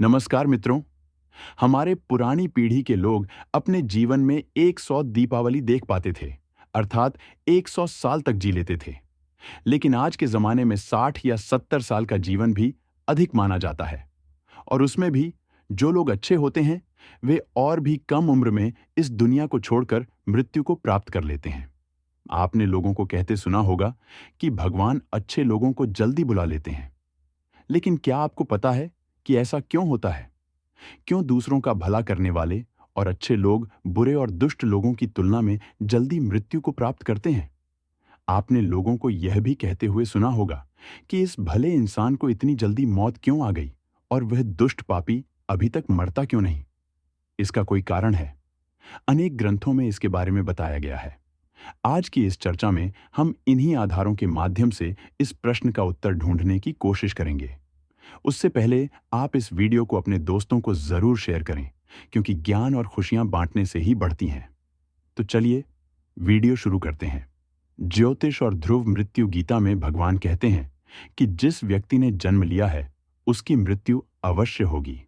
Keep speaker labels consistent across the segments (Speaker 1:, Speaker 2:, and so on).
Speaker 1: नमस्कार मित्रों। हमारे पुरानी पीढ़ी के लोग अपने जीवन में 100 दीपावली देख पाते थे, अर्थात 100 साल तक जी लेते थे। लेकिन आज के जमाने में 60 या 70 साल का जीवन भी अधिक माना जाता है। और उसमें भी जो लोग अच्छे होते हैं, वे और भी कम उम्र में इस दुनिया को छोड़कर मृत्यु को प्राप्त कर लेते हैं। आपने लोगों को कहते सुना होगा कि भगवान अच्छे लोगों को जल्दी बुला लेते हैं। लेकिन क्या आपको पता है कि ऐसा क्यों होता है? क्यों दूसरों का भला करने वाले और अच्छे लोग बुरे और दुष्ट लोगों की तुलना में जल्दी मृत्यु को प्राप्त करते हैं? आपने लोगों को यह भी कहते हुए सुना होगा कि इस भले इंसान को इतनी जल्दी मौत क्यों आ गई और वह दुष्ट पापी अभी तक मरता क्यों नहीं? इसका कोई कारण है। अनेक ग्रंथों में इसके बारे में बताया गया है। आज की इस चर्चा में हम इन्हीं आधारों के माध्यम से इस प्रश्न का उत्तर ढूंढने की कोशिश करेंगे। उससे पहले आप इस वीडियो को अपने दोस्तों को जरूर शेयर करें, क्योंकि ज्ञान और खुशियां बांटने से ही बढ़ती हैं। तो चलिए वीडियो शुरू करते हैं। ज्योतिष और ध्रुव मृत्यु गीता में भगवान कहते हैं कि जिस व्यक्ति ने जन्म लिया है उसकी मृत्यु अवश्य होगी।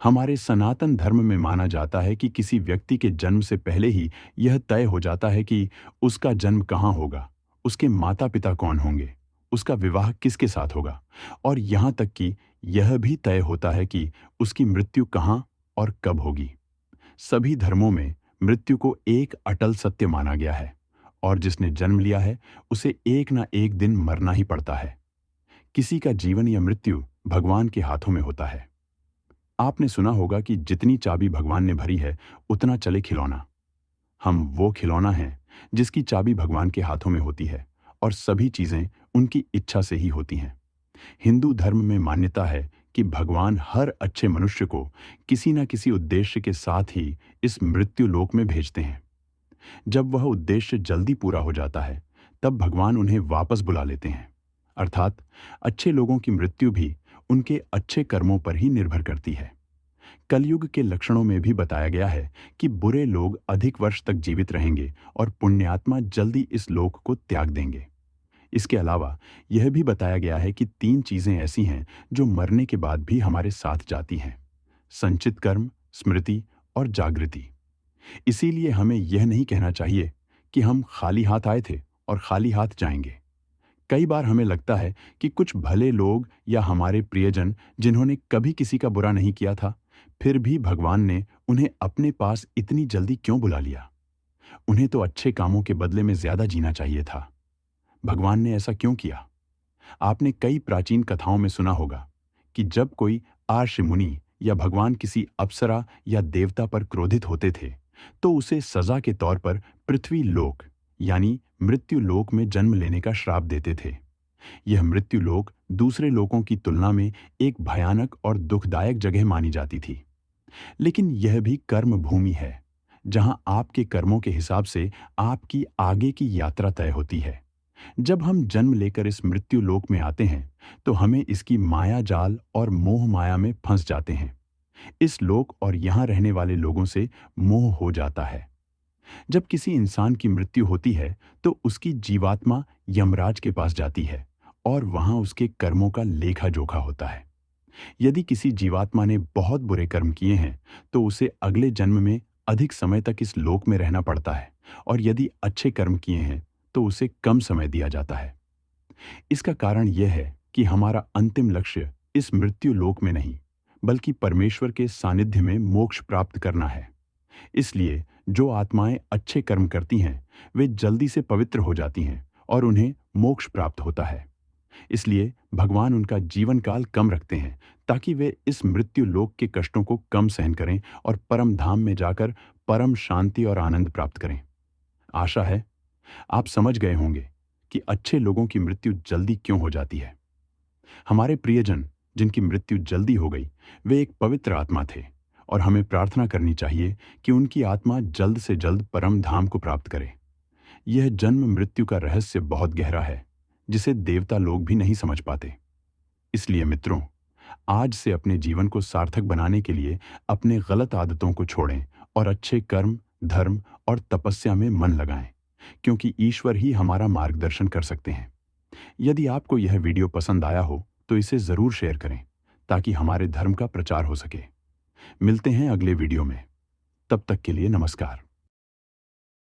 Speaker 1: हमारे सनातन धर्म में माना जाता है कि किसी व्यक्ति के जन्म से पहले ही यह तय हो जाता है कि उसका जन्म कहाँ होगा, उसके माता पिता कौन होंगे, उसका विवाह किसके साथ होगा, और यहाँ तक कि यह भी तय होता है कि उसकी मृत्यु कहाँ और कब होगी। सभी धर्मों में मृत्यु को एक अटल सत्य माना गया है, और जिसने जन्म लिया है उसे एक ना एक दिन मरना ही पड़ता है। किसी का जीवन या मृत्यु भगवान के हाथों में होता है। आपने सुना होगा कि जितनी चाबी भगवान ने भरी है उतना चले खिलौना। हम वो खिलौना हैं जिसकी चाबी भगवान के हाथों में होती है, और सभी चीजें उनकी इच्छा से ही होती हैं। हिंदू धर्म में मान्यता है कि भगवान हर अच्छे मनुष्य को किसी न किसी उद्देश्य के साथ ही इस मृत्यु लोक में भेजते हैं। जब वह उद्देश्य जल्दी पूरा हो जाता है, तब भगवान उन्हें वापस बुला लेते हैं। अर्थात अच्छे लोगों की मृत्यु भी उनके अच्छे कर्मों पर ही निर्भर करती है। कलयुग के लक्षणों में भी बताया गया है कि बुरे लोग अधिक वर्ष तक जीवित रहेंगे और पुण्यात्मा जल्दी इस लोक को त्याग देंगे। इसके अलावा यह भी बताया गया है कि 3 चीजें ऐसी हैं जो मरने के बाद भी हमारे साथ जाती हैं: संचित कर्म, स्मृति और जागृति। इसीलिए हमें यह नहीं कहना चाहिए कि हम खाली हाथ आए थे और खाली हाथ जाएंगे। कई बार हमें लगता है कि कुछ भले लोग या हमारे प्रियजन जिन्होंने कभी किसी का बुरा नहीं किया था, फिर भी भगवान ने उन्हें अपने पास इतनी जल्दी क्यों बुला लिया? उन्हें तो अच्छे कामों के बदले में ज्यादा जीना चाहिए था। भगवान ने ऐसा क्यों किया? आपने कई प्राचीन कथाओं में सुना होगा कि जब कोई आर्ष मुनि या भगवान किसी अप्सरा या देवता पर क्रोधित होते थे, तो उसे सजा के तौर पर पृथ्वी लोक यानी मृत्यु लोक में जन्म लेने का श्राप देते थे। यह मृत्यु लोक दूसरे लोकों की तुलना में एक भयानक और दुखदायक जगह मानी जाती थी। लेकिन यह भी कर्म भूमि है, जहां आपके कर्मों के हिसाब से आपकी आगे की यात्रा तय होती है। जब हम जन्म लेकर इस मृत्यु लोक में आते हैं, तो हमें इसकी माया जाल और मोह माया में फंस जाते हैं। इस लोक और यहां रहने वाले लोगों से मोह हो जाता है। जब किसी इंसान की मृत्यु होती है, तो उसकी जीवात्मा यमराज के पास जाती है और वहां उसके कर्मों का लेखा जोखा होता है। यदि किसी जीवात्मा ने बहुत बुरे कर्म किए हैं, तो उसे अगले जन्म में अधिक समय तक इस लोक में रहना पड़ता है, और यदि अच्छे कर्म किए हैं तो उसे कम समय दिया जाता है। इसका कारण यह है कि हमारा अंतिम लक्ष्य इस मृत्यु लोक में नहीं, बल्कि परमेश्वर के सानिध्य में मोक्ष प्राप्त करना है। इसलिए जो आत्माएं अच्छे कर्म करती हैं, वे जल्दी से पवित्र हो जाती हैं और उन्हें मोक्ष प्राप्त होता है। इसलिए भगवान उनका जीवन काल कम रखते हैं, ताकि वे इस मृत्यु लोक के कष्टों को कम सहन करें और परम धाम में जाकर परम शांति और आनंद प्राप्त करें। आशा है आप समझ गए होंगे कि अच्छे लोगों की मृत्यु जल्दी क्यों हो जाती है। हमारे प्रियजन जिनकी मृत्यु जल्दी हो गई, वे एक पवित्र आत्मा थे, और हमें प्रार्थना करनी चाहिए कि उनकी आत्मा जल्द से जल्द परम धाम को प्राप्त करे। यह जन्म मृत्यु का रहस्य बहुत गहरा है, जिसे देवता लोग भी नहीं समझ पाते। इसलिए मित्रों, आज से अपने जीवन को सार्थक बनाने के लिए अपने गलत आदतों को छोड़ें और अच्छे कर्म, धर्म और तपस्या में मन लगाएं, क्योंकि ईश्वर ही हमारा मार्गदर्शन कर सकते हैं। यदि आपको यह वीडियो पसंद आया हो तो इसे जरूर शेयर करें, ताकि हमारे धर्म का प्रचार हो सके। मिलते हैं अगले वीडियो में। तब तक के लिए नमस्कार।